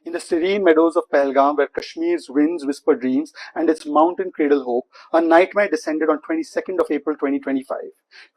In the serene meadows of Pahalgam, where Kashmir's winds whisper dreams and its mountain cradle hope, a nightmare descended on 22nd of April 2025.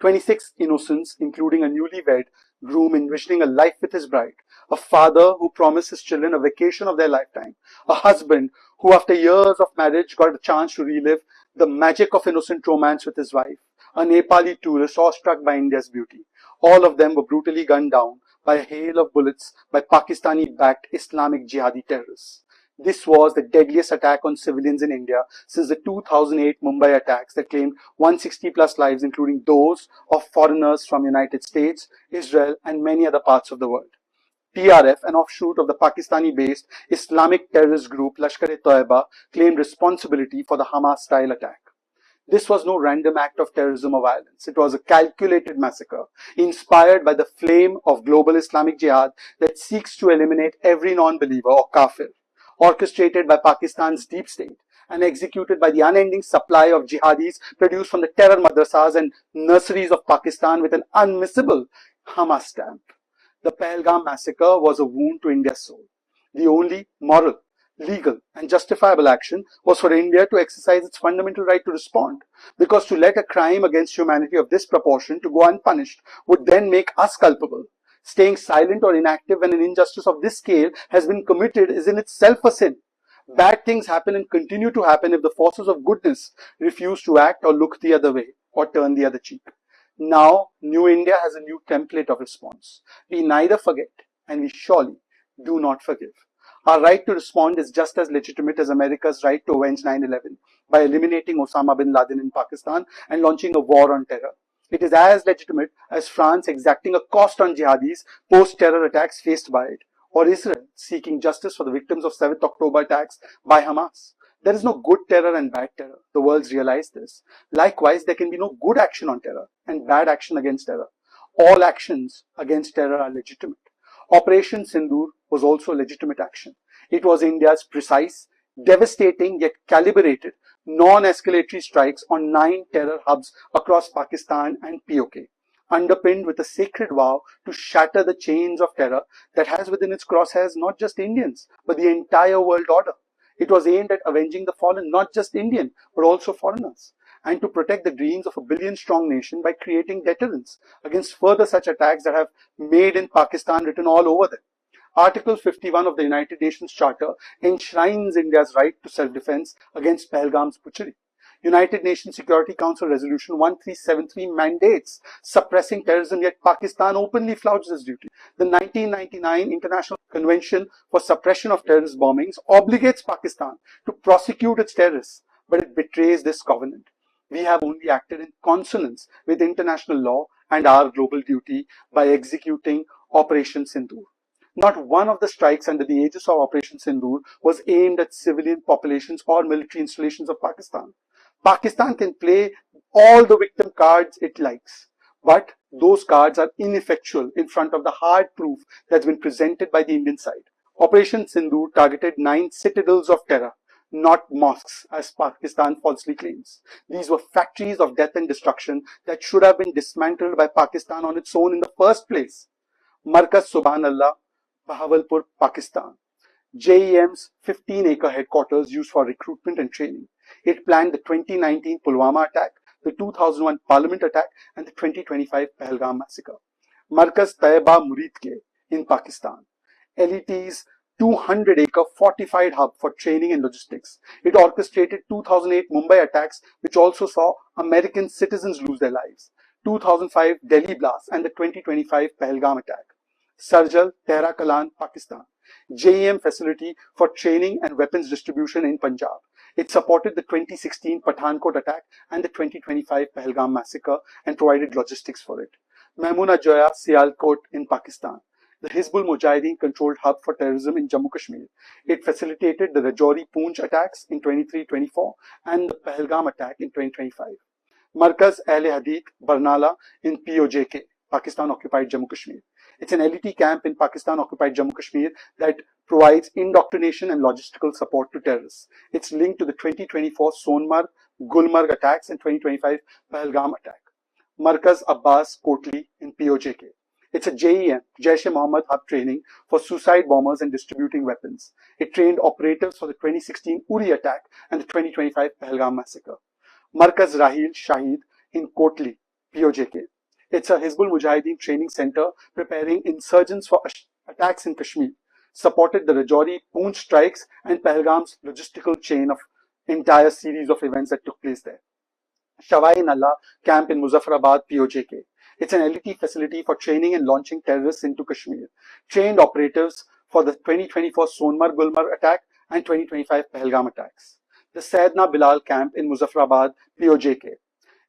26 innocents, including a newlywed groom envisioning a life with his bride, a father who promised his children a vacation of their lifetime, a husband who, after years of marriage, got a chance to relive the magic of innocent romance with his wife, a Nepali tourist awestruck by India's beauty. All of them were brutally gunned down by a hail of bullets by Pakistani-backed Islamic jihadi terrorists. This was the deadliest attack on civilians in India since the 2008 Mumbai attacks that claimed 160 plus lives, including those of foreigners from United States, Israel, and many other parts of the world. PRF, an offshoot of the Pakistani-based Islamic terrorist group Lashkar-e-Toiba, claimed responsibility for the Hamas-style attack. This was no random act of terrorism or violence. It was a calculated massacre, inspired by the flame of global Islamic Jihad that seeks to eliminate every non-believer or kafir, orchestrated by Pakistan's deep state and executed by the unending supply of jihadis produced from the terror madrasas and nurseries of Pakistan with an unmissable Hamas stamp. The Pahalgam massacre was a wound to India's soul. The only moral, legal and justifiable action was for India to exercise its fundamental right to respond, because to let a crime against humanity of this proportion to go unpunished would then make us culpable. Staying silent or inactive when an injustice of this scale has been committed is in itself a sin. Bad things happen and continue to happen if the forces of goodness refuse to act or look the other way or turn the other cheek. Now, New India has a new template of response. We neither forget and we surely do not forgive. Our right to respond is just as legitimate as America's right to avenge 9/11 by eliminating Osama bin Laden in Pakistan and launching a war on terror. It is as legitimate as France exacting a cost on jihadis post-terror attacks faced by it, or Israel seeking justice for the victims of 7th October attacks by Hamas. There is no good terror and bad terror. The world's realized this. Likewise, there can be no good action on terror and bad action against terror. All actions against terror are legitimate. Operation Sindoor was also a legitimate action. It was India's precise, devastating yet calibrated, non-escalatory strikes on 9 terror hubs across Pakistan and POK, underpinned with a sacred vow to shatter the chains of terror that has within its crosshairs not just Indians, but the entire world order. It was aimed at avenging the fallen, not just Indian, but also foreigners, and to protect the dreams of a billion-strong nation by creating deterrence against further such attacks that have "Made in Pakistan" written all over them. Article 51 of the United Nations Charter enshrines India's right to self-defense against Pahalgam's butchery. United Nations Security Council Resolution 1373 mandates suppressing terrorism, yet Pakistan openly flouts this duty. The 1999 International Convention for Suppression of Terrorist Bombings obligates Pakistan to prosecute its terrorists, but it betrays this covenant. We have only acted in consonance with international law and our global duty by executing Operation Sindoor. Not one of the strikes under the aegis of Operation Sindoor was aimed at civilian populations or military installations of Pakistan. Pakistan can play all the victim cards it likes, but those cards are ineffectual in front of the hard proof that's been presented by the Indian side. Operation Sindoor targeted 9 citadels of terror, not mosques, as Pakistan falsely claims. These were factories of death and destruction that should have been dismantled by Pakistan on its own in the first place. Markaz Subhanallah, Bahawalpur, Pakistan. JEM's 15-acre headquarters used for recruitment and training. It planned the 2019 Pulwama attack, the 2001 Parliament attack, and the 2025 Pahalgam massacre. Markaz Taiba Muridke in Pakistan. LET's 200-acre fortified hub for training and logistics. It orchestrated 2008 Mumbai attacks, which also saw American citizens lose their lives, 2005 Delhi blast, and the 2025 Pahalgam attack. Sarjal, Tehra Kalan, Pakistan. JEM facility for training and weapons distribution in Punjab. It supported the 2016 Pathankot attack and the 2025 Pahalgam massacre and provided logistics for it. Maimuna Joya, Sialkot in Pakistan. The Hizbul Mujahideen controlled hub for terrorism in Jammu Kashmir. It facilitated the Rajouri Poonch attacks in 23-24 and the Pahalgam attack in 2025. Markaz Ahl-e-Hadith, Barnala in POJK, Pakistan occupied Jammu Kashmir. It's an LET camp in Pakistan occupied Jammu Kashmir that provides indoctrination and logistical support to terrorists. It's linked to the 2024 Sonmarg, Gulmarg attacks and 2025 Pahalgam attack. Markaz Abbas Kotli in POJK. It's a JEM, Jaish-e-Mohammed hub training for suicide bombers and distributing weapons. It trained operatives for the 2016 Uri attack and the 2025 Pahalgam massacre. Markaz Rahil Shahid in Kotli, POJK. It's a Hizbul Mujahideen training center preparing insurgents for attacks in Kashmir. Supported the Rajouri, Poonch strikes and Pahalgam's logistical chain of entire series of events that took place there. Shawai Nalla camp in Muzaffarabad, POJK. It's an LET facility for training and launching terrorists into Kashmir. Trained operatives for the 2024 Sonmarg Gulmarg attack and 2025 Pahalgam attacks. The Sayyidna Bilal camp in Muzaffarabad, POJK.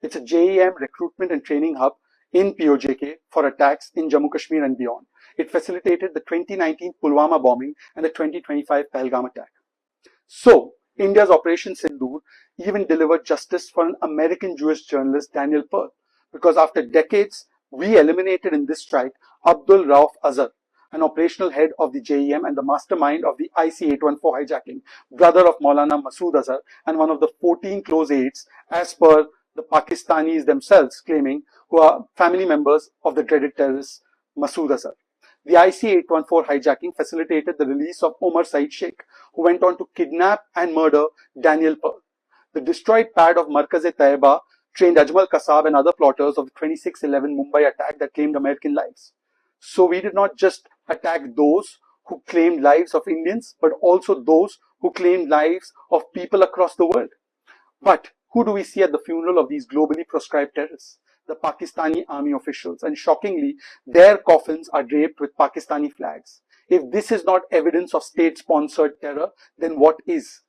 It's a JEM recruitment and training hub in POJK for attacks in Jammu Kashmir and beyond. It facilitated the 2019 Pulwama bombing and the 2025 Pahalgam attack. So, India's Operation Sindoor even delivered justice for an American Jewish journalist, Daniel Pearl, because after decades, we eliminated in this strike Abdul Rauf Azhar, an operational head of the JEM and the mastermind of the IC-814 hijacking, brother of Maulana Masood Azhar and one of the 14 close aides, as per the Pakistanis themselves claiming, who are family members of the dreaded terrorist Masood Azhar. The IC-814 hijacking facilitated the release of Omar Saeed Sheikh, who went on to kidnap and murder Daniel Pearl. The destroyed pad of Markaz-e-Taiba trained Ajmal Kasab and other plotters of the 26/11 Mumbai attack that claimed American lives. So we did not just attack those who claimed lives of Indians, but also those who claimed lives of people across the world. But who do we see at the funeral of these globally proscribed terrorists? The Pakistani army officials, and shockingly, their coffins are draped with Pakistani flags. If this is not evidence of state-sponsored terror, then what is?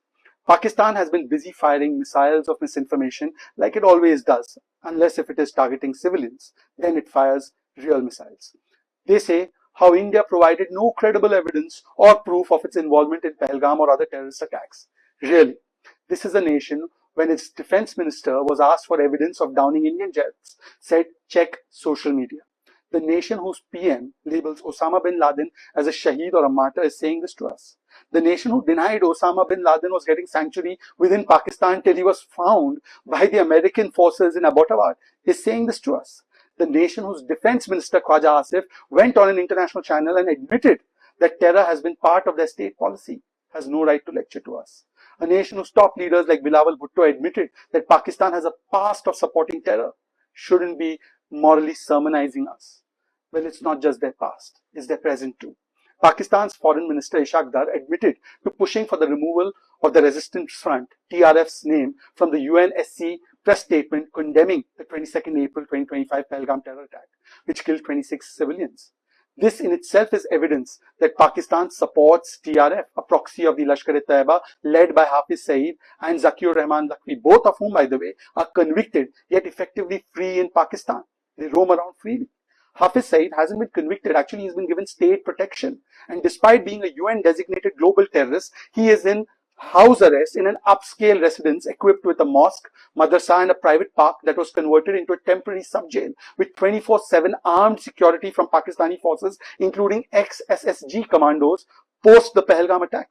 Pakistan has been busy firing missiles of misinformation like it always does, unless if it is targeting civilians, then it fires real missiles. They say how India provided no credible evidence or proof of its involvement in Pahalgam or other terrorist attacks. Really, this is a nation when its defense minister was asked for evidence of downing Indian jets, said check social media. The nation whose PM labels Osama bin Laden as a shaheed or a martyr is saying this to us. The nation who denied Osama bin Laden was getting sanctuary within Pakistan till he was found by the American forces in Abbottabad is saying this to us. The nation whose defense minister Khwaja Asif went on an international channel and admitted that terror has been part of their state policy has no right to lecture to us. A nation whose top leaders like Bilawal Bhutto admitted that Pakistan has a past of supporting terror shouldn't be morally sermonizing us. Well, it's not just their past, it's their present too. Pakistan's Foreign Minister Ishaq Dar admitted to pushing for the removal of the Resistance Front, TRF's name, from the UNSC press statement condemning the 22nd April 2025 Pahalgam terror attack, which killed 26 civilians. This in itself is evidence that Pakistan supports TRF, a proxy of the Lashkar-e-Taiba led by Hafiz Saeed and Zakir Rahman Lakhvi, both of whom, by the way, are convicted yet effectively free in Pakistan. They roam around freely. Hafiz Saeed hasn't been convicted, actually he's been given state protection. And despite being a UN designated global terrorist, he is in house arrest in an upscale residence equipped with a mosque, madrasa and a private park that was converted into a temporary sub-jail with 24/7 armed security from Pakistani forces, including ex-SSG commandos, post the Pahalgam attack.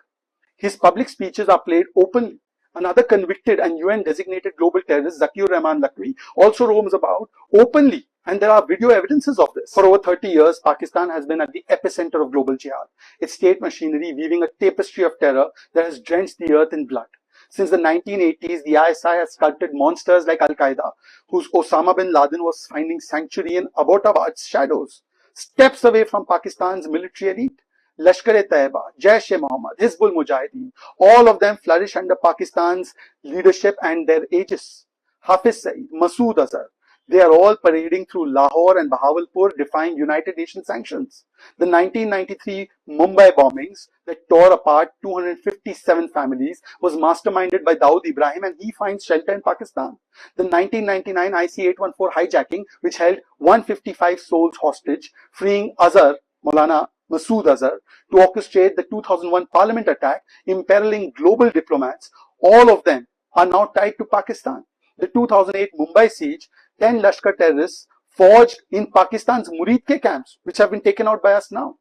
His public speeches are played openly. Another convicted and UN designated global terrorist, Zakir Rahman Lakhvi, also roams about openly. And there are video evidences of this. For over 30 years, Pakistan has been at the epicenter of global jihad, its state machinery weaving a tapestry of terror that has drenched the earth in blood. Since the 1980s, the ISI has sculpted monsters like Al-Qaeda, whose Osama bin Laden was finding sanctuary in Abbottabad's shadows, steps away from Pakistan's military elite. Lashkar-e-Taiba, Jaish-e-Mohammed, Hizbul Mujahideen, all of them flourish under Pakistan's leadership and their aegis. Hafiz Saeed, Masood Azhar, they are all parading through Lahore and Bahawalpur defying United Nations sanctions. The 1993 Mumbai bombings that tore apart 257 families was masterminded by Dawood Ibrahim and he finds shelter in Pakistan. The 1999 IC-814 hijacking, which held 155 souls hostage, freeing Azhar, Maulana Masood Azhar, to orchestrate the 2001 Parliament attack, imperiling global diplomats, all of them are now tied to Pakistan. The 2008 Mumbai siege, 10 Lashkar terrorists forged in Pakistan's Murid ke camps, which have been taken out by us now.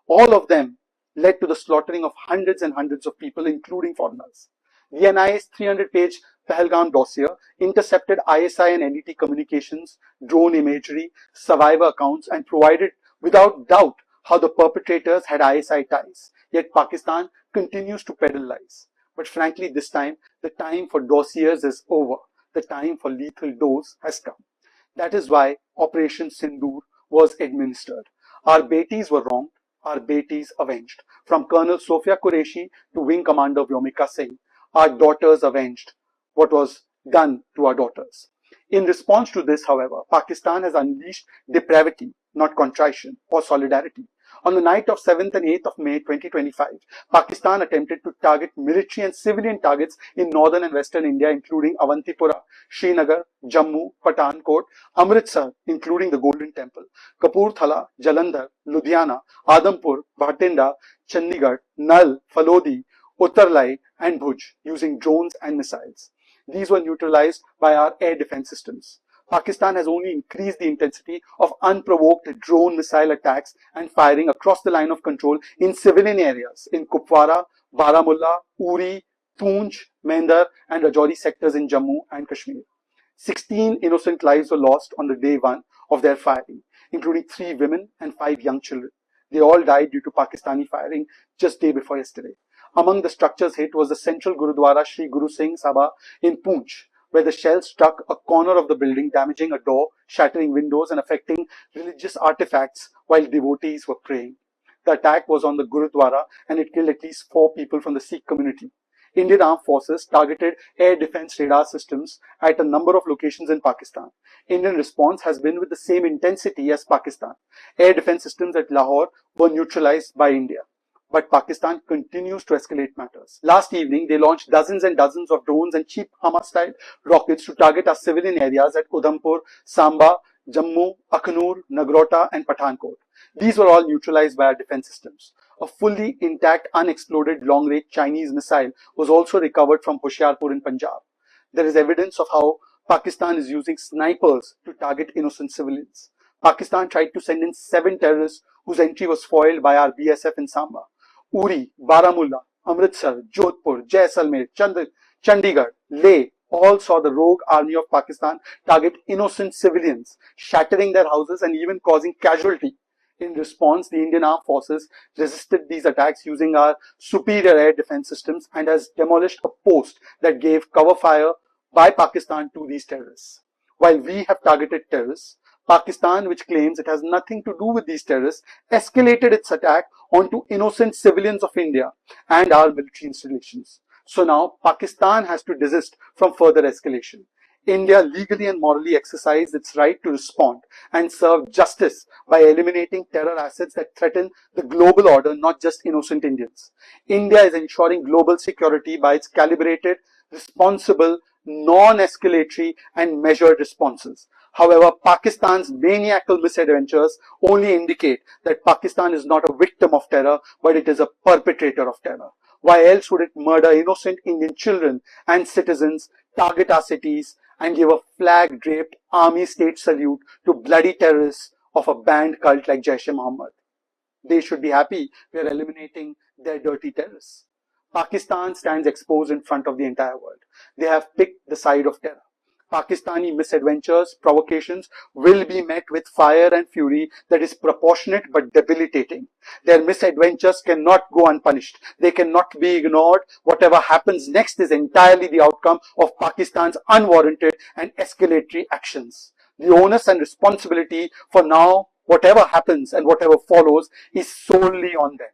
All of them led to the slaughtering of hundreds and hundreds of people, including foreigners. The NIA's 300-page Pahalgam dossier intercepted ISI and NET communications, drone imagery, survivor accounts, and provided without doubt how the perpetrators had ISI ties. Yet Pakistan continues to peddle lies. But frankly, this time, the time for dossiers is over. The time for lethal dose has come. That is why Operation Sindoor was administered. Our Betis were wronged, our Betis avenged. From Colonel Sofia Qureshi to Wing Commander Vyomika Singh, our daughters avenged what was done to our daughters. In response to this, however, Pakistan has unleashed depravity, not contrition or solidarity. On the night of 7th and 8th of May 2025, Pakistan attempted to target military and civilian targets in northern and western India, including Avantipura, Srinagar, Jammu, Pathankot, Amritsar, including the Golden Temple, Kapurthala, Jalandhar, Ludhiana, Adampur, Bhatinda, Chandigarh, Nal, Falodi, Uttarlai, and Bhuj using drones and missiles. These were neutralized by our air defense systems. Pakistan has only increased the intensity of unprovoked drone missile attacks and firing across the line of control in civilian areas in Kupwara, Baramulla, Uri, Poonch, Mendar, and Rajouri sectors in Jammu and Kashmir. 16 innocent lives were lost on the day one of their firing, including 3 women and 5 young children. They all died due to Pakistani firing just day before yesterday. Among the structures hit was the central Gurudwara Sri Guru Singh Sabha in Poonch, where the shell struck a corner of the building, damaging a door, shattering windows, and affecting religious artifacts while devotees were praying. The attack was on the Gurudwara and it killed at least 4 people from the Sikh community. Indian Armed Forces targeted air defense radar systems at a number of locations in Pakistan. Indian response has been with the same intensity as Pakistan. Air defense systems at Lahore were neutralized by India. But Pakistan continues to escalate matters. Last evening, they launched dozens and dozens of drones and cheap Hamas-style rockets to target our civilian areas at Udhampur, Samba, Jammu, Akhnur, Nagrota, and Pathankot. These were all neutralized by our defense systems. A fully intact, unexploded long-range Chinese missile was also recovered from Hoshiarpur in Punjab. There is evidence of how Pakistan is using snipers to target innocent civilians. Pakistan tried to send in 7 terrorists whose entry was foiled by our BSF in Samba. Uri, Baramulla, Amritsar, Jodhpur, Jaisalmer, Chandigarh, Leh all saw the rogue army of Pakistan target innocent civilians, shattering their houses and even causing casualty. In response, the Indian Armed Forces resisted these attacks using our superior air defense systems and has demolished a post that gave cover fire by Pakistan to these terrorists. While we have targeted terrorists, Pakistan, which claims it has nothing to do with these terrorists, escalated its attack onto innocent civilians of India and our military installations. So now Pakistan has to desist from further escalation. India legally and morally exercised its right to respond and serve justice by eliminating terror assets that threaten the global order, not just innocent Indians. India is ensuring global security by its calibrated, responsible, non-escalatory and measured responses. However, Pakistan's maniacal misadventures only indicate that Pakistan is not a victim of terror, but it is a perpetrator of terror. Why else would it murder innocent Indian children and citizens, target our cities, and give a flag-draped army state salute to bloody terrorists of a banned cult like Jaish-e-Mohammed? They should be happy we are eliminating their dirty terrorists. Pakistan stands exposed in front of the entire world. They have picked the side of terror. Pakistani misadventures, provocations will be met with fire and fury that is proportionate but debilitating. Their misadventures cannot go unpunished. They cannot be ignored. Whatever happens next is entirely the outcome of Pakistan's unwarranted and escalatory actions. The onus and responsibility for now, whatever happens and whatever follows, is solely on them.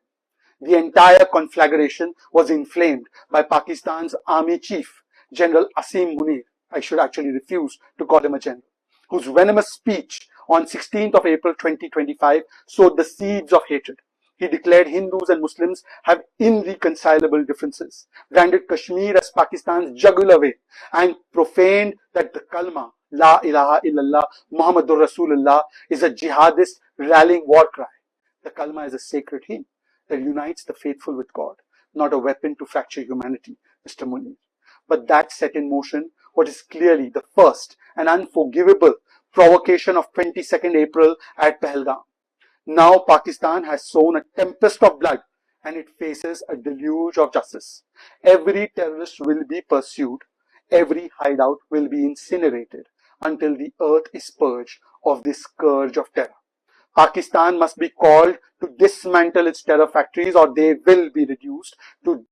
The entire conflagration was inflamed by Pakistan's army chief, General Asim Munir. I should actually refuse to call him a general, whose venomous speech on 16th of April 2025 sowed the seeds of hatred. He declared Hindus and Muslims have irreconcilable differences, branded Kashmir as Pakistan's jugular vein, and profaned that the kalma, La ilaha illallah Muhammadur Rasulullah, is a jihadist rallying war cry. The kalma is a sacred hymn that unites the faithful with God, not a weapon to fracture humanity, Mr. Munir. But that set in motion what is clearly the first and unforgivable provocation of 22nd April at Pahalgam. Now Pakistan has sown a tempest of blood and it faces a deluge of justice. Every terrorist will be pursued, every hideout will be incinerated until the earth is purged of this scourge of terror. Pakistan must be called to dismantle its terror factories or they will be reduced to